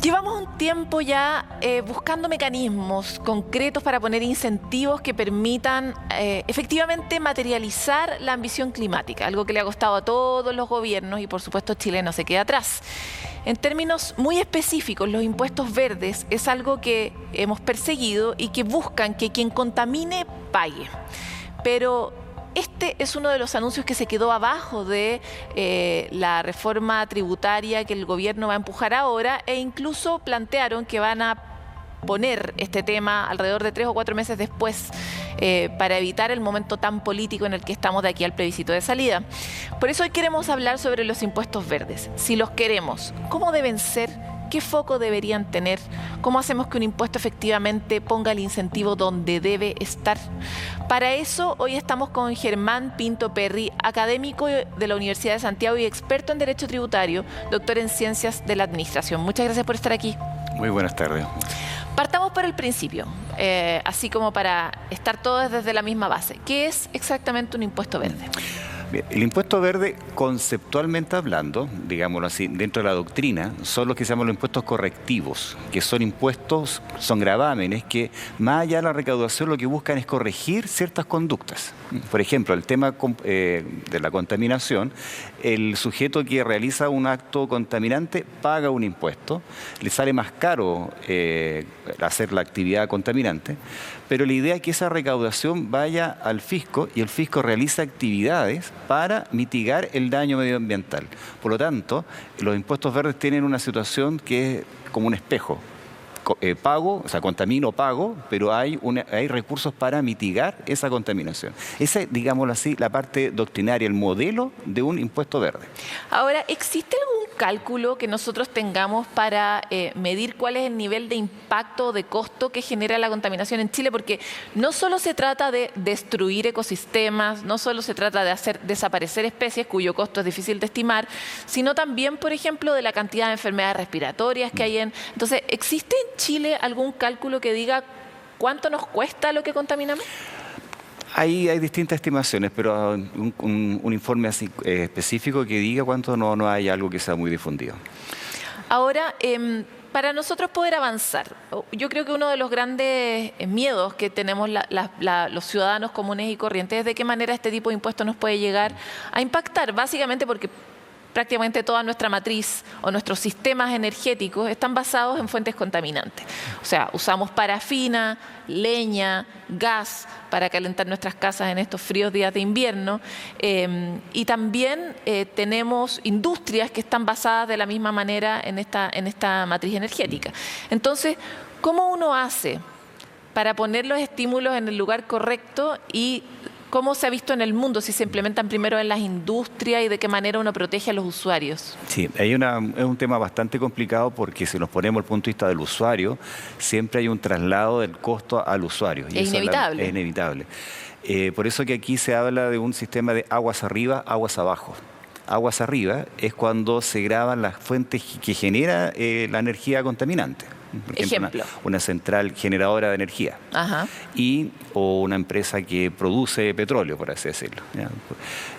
Llevamos un tiempo ya buscando mecanismos concretos para poner incentivos que permitan efectivamente materializar la ambición climática, algo que le ha costado a todos los gobiernos y por supuesto Chile no se queda atrás. En términos muy específicos, los impuestos verdes es algo que hemos perseguido y que buscan que quien contamine pague. Pero este es uno de los anuncios que se quedó abajo de la reforma tributaria que el gobierno va a empujar ahora, e incluso plantearon que van a poner este tema alrededor de 3 o 4 meses después para evitar el momento tan político en el que estamos de aquí al plebiscito de salida. Por eso hoy queremos hablar sobre los impuestos verdes. Si los queremos, ¿cómo deben ser? ¿Qué foco deberían tener? ¿Cómo hacemos que un impuesto efectivamente ponga el incentivo donde debe estar? Para eso, hoy estamos con Germán Pinto Perry, académico de la Universidad de Santiago y experto en Derecho Tributario, doctor en Ciencias de la Administración. Muchas gracias por estar aquí. Muy buenas tardes. Partamos por el principio, así como para estar todos desde la misma base. ¿Qué es exactamente un impuesto verde? Bien, el impuesto verde, conceptualmente hablando, digámoslo así, dentro de la doctrina, son los que se llaman los impuestos correctivos, que son impuestos, son gravámenes que, más allá de la recaudación, lo que buscan es corregir ciertas conductas. Por ejemplo, el tema de la contaminación, el sujeto que realiza un acto contaminante paga un impuesto, le sale más caro hacer la actividad contaminante, pero la idea es que esa recaudación vaya al fisco y el fisco realiza actividades para mitigar el daño medioambiental. Por lo tanto, los impuestos verdes tienen una situación que es como un espejo. Pago, o sea, contamino, pago, pero hay recursos para mitigar esa contaminación. Esa es, digámoslo así, la parte doctrinaria, el modelo de un impuesto verde. Ahora, ¿existe algún cálculo que nosotros tengamos para medir cuál es el nivel de impacto o de costo que genera la contaminación en Chile? Porque no solo se trata de destruir ecosistemas, no solo se trata de hacer desaparecer especies cuyo costo es difícil de estimar, sino también, por ejemplo, de la cantidad de enfermedades respiratorias que hay en... Entonces, ¿existe en Chile algún cálculo que diga cuánto nos cuesta lo que contaminamos? Hay distintas estimaciones, pero un informe así específico que diga cuánto no hay algo que sea muy difundido. Ahora, para nosotros poder avanzar, yo creo que uno de los grandes miedos que tenemos los ciudadanos comunes y corrientes es de qué manera este tipo de impuestos nos puede llegar a impactar, básicamente porque prácticamente toda nuestra matriz o nuestros sistemas energéticos están basados en fuentes contaminantes. O sea, usamos parafina, leña, gas para calentar nuestras casas en estos fríos días de invierno y también tenemos industrias que están basadas de la misma manera en esta matriz energética. Entonces, ¿cómo uno hace para poner los estímulos en el lugar correcto y cómo se ha visto en el mundo, si se implementan primero en las industrias y de qué manera uno protege a los usuarios? Sí, es un tema bastante complicado porque si nos ponemos al punto de vista del usuario, siempre hay un traslado del costo al usuario. Y es inevitable. Es inevitable. Por eso que aquí se habla de un sistema de aguas arriba, aguas abajo. Aguas arriba es cuando se graban las fuentes que genera la energía contaminante. Por ejemplo, una central generadora de energía. Ajá. O una empresa que produce petróleo, por así decirlo, ¿ya?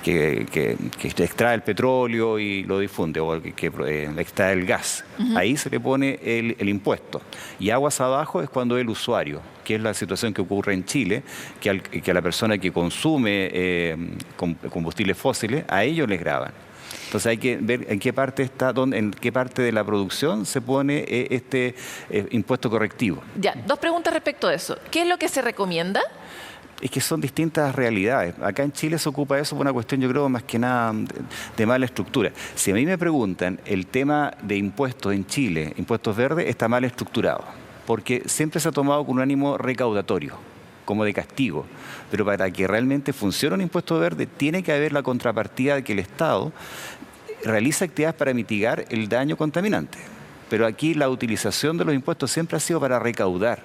Que extrae el petróleo y lo difunde, o que extrae el gas. Ahí se le pone el impuesto. Y aguas abajo es cuando el usuario, que es la situación que ocurre en Chile, que a la persona que consume combustibles fósiles, a ellos les graban. Entonces hay que ver en qué parte en qué parte de la producción se pone este impuesto correctivo. Ya, 2 preguntas respecto a eso. ¿Qué es lo que se recomienda? Es que son distintas realidades. Acá en Chile se ocupa eso por una cuestión, yo creo, más que nada de mala estructura. Si a mí me preguntan, el tema de impuestos en Chile, impuestos verdes, está mal estructurado, porque siempre se ha tomado con un ánimo recaudatorio, como de castigo. Pero para que realmente funcione un impuesto verde, tiene que haber la contrapartida de que el Estado realiza actividades para mitigar el daño contaminante. Pero aquí la utilización de los impuestos siempre ha sido para recaudar.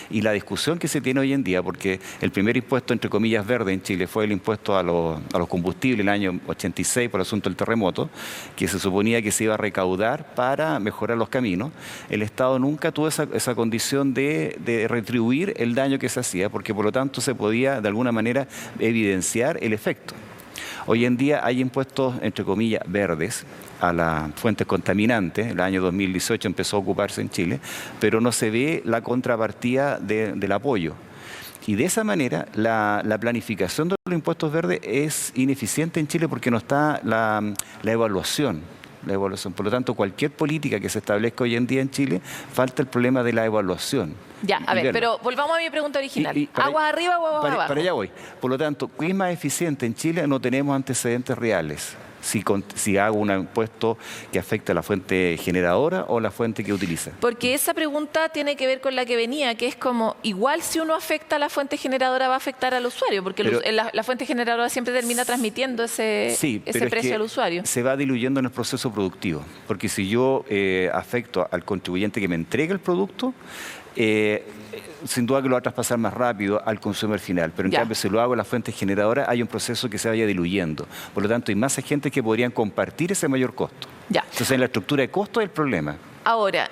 Y la discusión que se tiene hoy en día, porque el primer impuesto, entre comillas, verde en Chile fue el impuesto a los combustibles en el año 86 por el asunto del terremoto, que se suponía que se iba a recaudar para mejorar los caminos. El Estado nunca tuvo esa condición de retribuir el daño que se hacía, porque por lo tanto se podía de alguna manera evidenciar el efecto. Hoy en día hay impuestos, entre comillas, verdes a las fuentes contaminantes. El año 2018 empezó a ocuparse en Chile, pero no se ve la contrapartida del apoyo. Y de esa manera la planificación de los impuestos verdes es ineficiente en Chile porque no está la evaluación. Por lo tanto, cualquier política que se establezca hoy en día en Chile, falta el problema de la evaluación. Ya, a ver, pero volvamos a mi pregunta original. ¿Aguas arriba o aguas abajo? Para allá voy. Por lo tanto, ¿qué es más eficiente en Chile? No tenemos antecedentes reales. Si hago un impuesto que afecta a la fuente generadora o la fuente que utiliza. Porque esa pregunta tiene que ver con la que venía, que es como, igual si uno afecta a la fuente generadora va a afectar al usuario, porque la fuente generadora siempre termina transmitiendo ese precio al usuario. Se va diluyendo en el proceso productivo, porque si yo afecto al contribuyente que me entrega el producto, sin duda que lo va a traspasar más rápido al consumidor final, pero en cambio si lo hago en la fuente generadora hay un proceso que se vaya diluyendo, por lo tanto hay más agentes que podrían compartir ese mayor costo. Entonces en la estructura de costo es el problema. Ahora,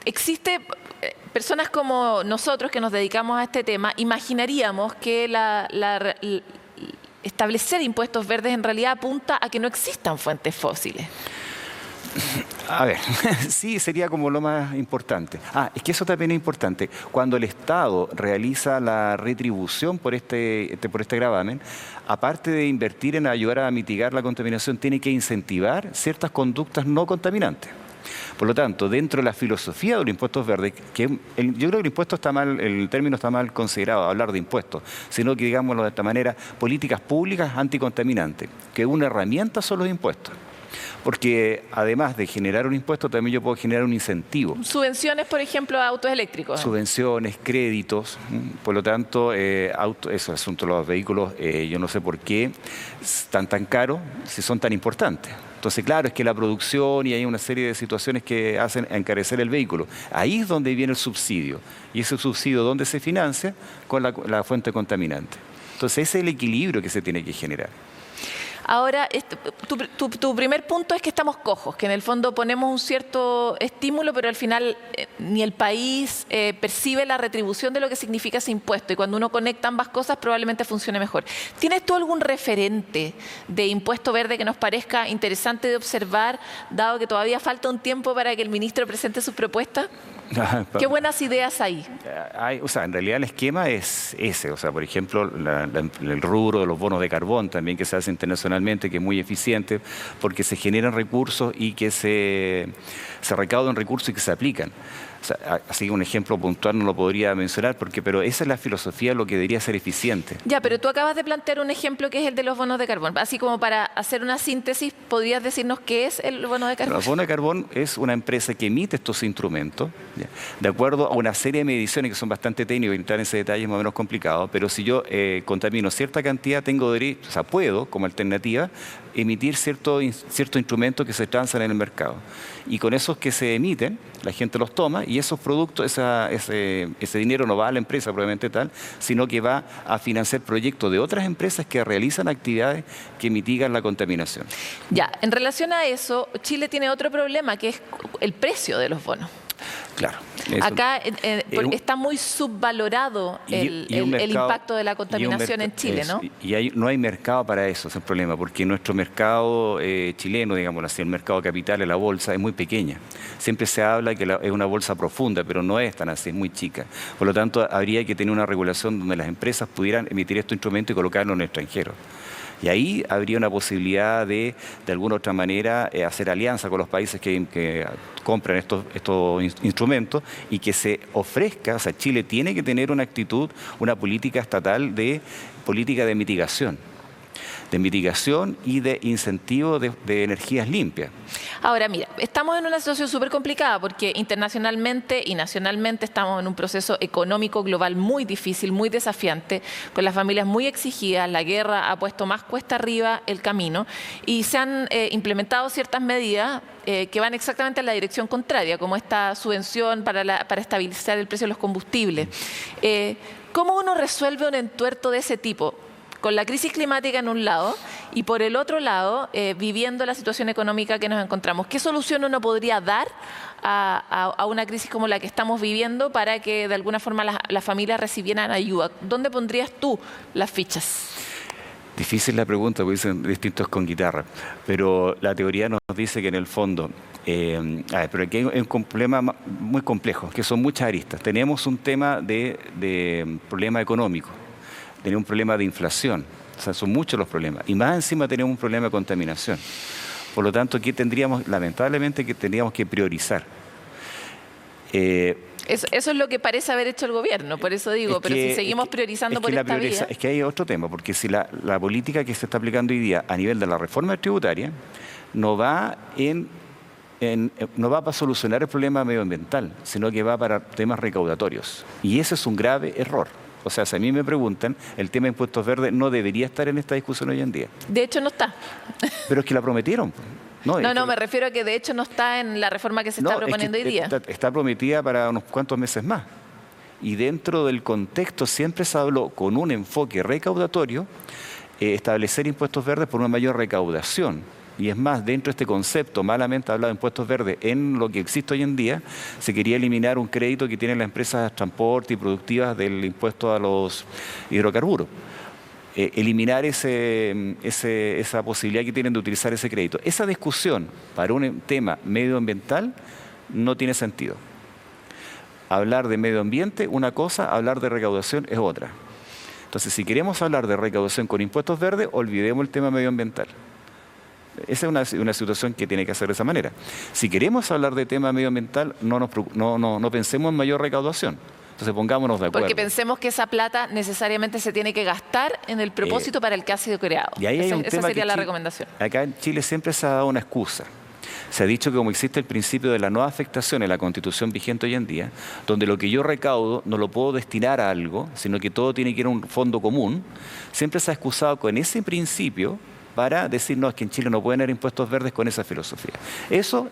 existe personas como nosotros que nos dedicamos a este tema, imaginaríamos que establecer impuestos verdes en realidad apunta a que no existan fuentes fósiles. A ver, sí, sería como lo más importante. Es que eso también es importante. Cuando el Estado realiza la retribución por este gravamen, aparte de invertir en ayudar a mitigar la contaminación, tiene que incentivar ciertas conductas no contaminantes. Por lo tanto, dentro de la filosofía de los impuestos verdes, yo creo que el impuesto está mal, el término está mal considerado, hablar de impuestos, sino que, digámoslo de esta manera, políticas públicas anticontaminantes, que una herramienta son los impuestos. Porque además de generar un impuesto, también yo puedo generar un incentivo. Subvenciones, por ejemplo, a autos eléctricos. Subvenciones, créditos. Por lo tanto, eso, el asunto de los vehículos, yo no sé por qué están tan caros si son tan importantes. Entonces, claro, es que la producción y hay una serie de situaciones que hacen encarecer el vehículo. Ahí es donde viene el subsidio. Y ese subsidio, ¿dónde se financia? Con la fuente contaminante. Entonces, ese es el equilibrio que se tiene que generar. Ahora, tu primer punto es que estamos cojos, que en el fondo ponemos un cierto estímulo, pero al final ni el país percibe la retribución de lo que significa ese impuesto. Y cuando uno conecta ambas cosas, probablemente funcione mejor. ¿Tienes tú algún referente de impuesto verde que nos parezca interesante de observar, dado que todavía falta un tiempo para que el ministro presente sus propuestas? ¿Qué buenas ideas hay? En realidad el esquema es ese. Por ejemplo, el rubro de los bonos de carbón también que se hace internacionalmente, que es muy eficiente porque se generan recursos y que se recaudan recursos y que se aplican. Así que un ejemplo puntual no lo podría mencionar, pero esa es la filosofía de lo que debería ser eficiente. Ya, pero tú acabas de plantear un ejemplo que es el de los bonos de carbón. Así como para hacer una síntesis, ¿podrías decirnos qué es el bono de carbón? Los bonos de carbón es una empresa que emite estos instrumentos, ¿ya?, de acuerdo a una serie de mediciones que son bastante técnicas, y entrar en ese detalle es más o menos complicado, pero si yo contamino cierta cantidad, tengo derecho, puedo, como alternativa, emitir ciertos instrumentos que se transan en el mercado. Y con esos que se emiten, la gente los toma y esos productos, ese dinero no va a la empresa probablemente tal, sino que va a financiar proyectos de otras empresas que realizan actividades que mitigan la contaminación. Ya, en relación a eso, Chile tiene otro problema, que es el precio de los bonos. Claro. Acá está muy subvalorado el impacto de la contaminación en Chile, ¿no? Y no hay mercado para eso, ese es el problema, porque nuestro mercado chileno, digámoslo así, el mercado capital, la bolsa, es muy pequeña. Siempre se habla que es una bolsa profunda, pero no es tan así, es muy chica. Por lo tanto, habría que tener una regulación donde las empresas pudieran emitir estos instrumentos y colocarlos en el extranjero. Y ahí habría una posibilidad de alguna otra manera, hacer alianza con los países que compran estos instrumentos y que se ofrezca. Chile tiene que tener una actitud, una política estatal de política de mitigación y de incentivo de energías limpias. Ahora, mira, estamos en una situación súper complicada porque internacionalmente y nacionalmente estamos en un proceso económico global muy difícil, muy desafiante, con las familias muy exigidas, la guerra ha puesto más cuesta arriba el camino y se han implementado ciertas medidas que van exactamente en la dirección contraria, como esta subvención para estabilizar el precio de los combustibles. ¿Cómo uno resuelve un entuerto de ese tipo? Con la crisis climática en un lado y por el otro lado viviendo la situación económica que nos encontramos. ¿Qué solución uno podría dar a una crisis como la que estamos viviendo para que de alguna forma las familias recibieran ayuda? ¿Dónde pondrías tú las fichas? Difícil la pregunta, porque dicen distintos con guitarra, pero la teoría nos dice que en el fondo, pero aquí hay un problema muy complejo, que son muchas aristas. Tenemos un tema de problema económico, tenemos un problema de inflación, o sea, son muchos los problemas, y más encima tenemos un problema de contaminación. Por lo tanto, aquí lamentablemente, tendríamos que priorizar. Eso es lo que parece haber hecho el gobierno, por eso digo, pero si seguimos priorizando por esta vía... Es que hay otro tema, porque si la política que se está aplicando hoy día a nivel de la reforma tributaria no va para solucionar el problema medioambiental, sino que va para temas recaudatorios. Y ese es un grave error. O sea, si a mí me preguntan, el tema de impuestos verdes no debería estar en esta discusión hoy en día. De hecho, no está. Pero es que la prometieron. No, me refiero a que de hecho no está en la reforma que se está proponiendo hoy día. Está prometida para unos cuantos meses más. Y dentro del contexto siempre se habló con un enfoque recaudatorio, establecer impuestos verdes por una mayor recaudación. Y es más, dentro de este concepto, malamente hablado de impuestos verdes, en lo que existe hoy en día, se quería eliminar un crédito que tienen las empresas de transporte y productivas del impuesto a los hidrocarburos. Eliminar esa posibilidad que tienen de utilizar ese crédito. Esa discusión para un tema medioambiental no tiene sentido. Hablar de medio ambiente, una cosa, hablar de recaudación es otra. Entonces, si queremos hablar de recaudación con impuestos verdes, olvidemos el tema medioambiental. Esa es una situación que tiene que hacer de esa manera. Si queremos hablar de tema medioambiental, no pensemos en mayor recaudación. Entonces pongámonos de acuerdo. Porque pensemos que esa plata necesariamente se tiene que gastar en el propósito para el que ha sido creado. Y ahí hay un tema esa sería que la recomendación. Acá en Chile siempre se ha dado una excusa. Se ha dicho que como existe el principio de la no afectación en la Constitución vigente hoy en día, donde lo que yo recaudo no lo puedo destinar a algo, sino que todo tiene que ir a un fondo común, siempre se ha excusado con ese principio para decir, no, es que en Chile no pueden haber impuestos verdes con esa filosofía. Eso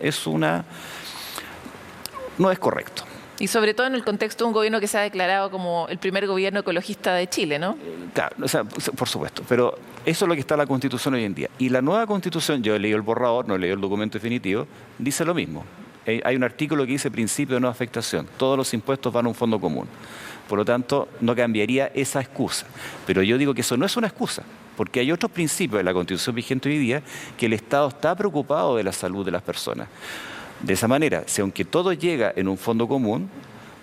no es correcto. Y sobre todo en el contexto de un gobierno que se ha declarado como el primer gobierno ecologista de Chile, ¿no? Claro, o sea, por supuesto, pero eso es lo que está en la Constitución hoy en día. Y la nueva Constitución, yo he leído el borrador, no he leído el documento definitivo, dice lo mismo. Hay un artículo que dice principio de no afectación. Todos los impuestos van a un fondo común. Por lo tanto, no cambiaría esa excusa. Pero yo digo que eso no es una excusa, porque hay otros principios de la Constitución vigente hoy día que el Estado está preocupado de la salud de las personas. De esa manera, si aunque todo llega en un fondo común,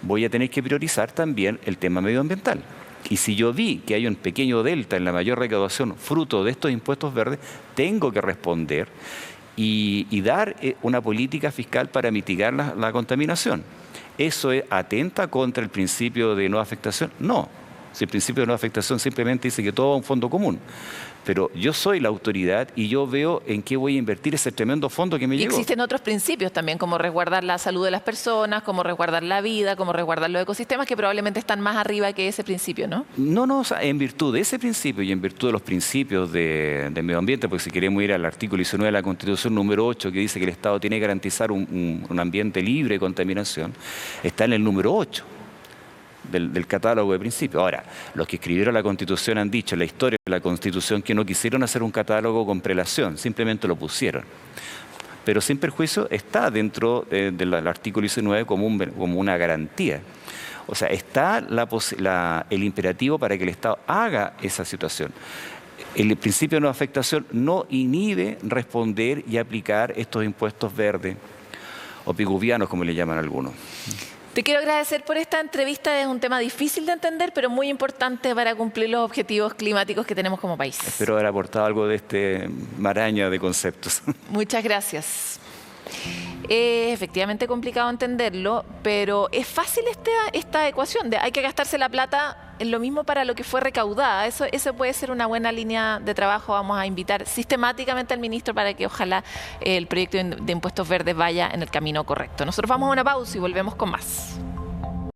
voy a tener que priorizar también el tema medioambiental. Y si yo vi que hay un pequeño delta en la mayor recaudación fruto de estos impuestos verdes, tengo que responder y dar una política fiscal para mitigar la contaminación. ¿Eso atenta contra el principio de no afectación? No. Si el principio de no afectación simplemente dice que todo va a un fondo común. Pero yo soy la autoridad y yo veo en qué voy a invertir ese tremendo fondo que me llegó. Y existen otros principios también, como resguardar la salud de las personas, como resguardar la vida, como resguardar los ecosistemas, que probablemente están más arriba que ese principio, ¿no? No, o sea, en virtud de ese principio y en virtud de los principios de medio ambiente, porque si queremos ir al artículo 19 de la Constitución número 8, que dice que el Estado tiene que garantizar un ambiente libre de contaminación, está en el número 8. Del catálogo de principios. Ahora, los que escribieron la Constitución han dicho en la historia de la Constitución que no quisieron hacer un catálogo con prelación, simplemente lo pusieron. Pero sin perjuicio está dentro del artículo 19 como una garantía. O sea, está el imperativo para que el Estado haga esa situación. El principio de no afectación no inhibe responder y aplicar estos impuestos verdes o piguvianos, como le llaman algunos. Te quiero agradecer por esta entrevista. Es un tema difícil de entender, pero muy importante para cumplir los objetivos climáticos que tenemos como país. Espero haber aportado algo de este maraña de conceptos. Muchas gracias. Es efectivamente complicado entenderlo, pero es fácil esta ecuación de hay que gastarse la plata en lo mismo para lo que fue recaudada. Eso puede ser una buena línea de trabajo. Vamos a invitar sistemáticamente al ministro para que ojalá el proyecto de impuestos verdes vaya en el camino correcto. Nosotros vamos a una pausa y volvemos con más.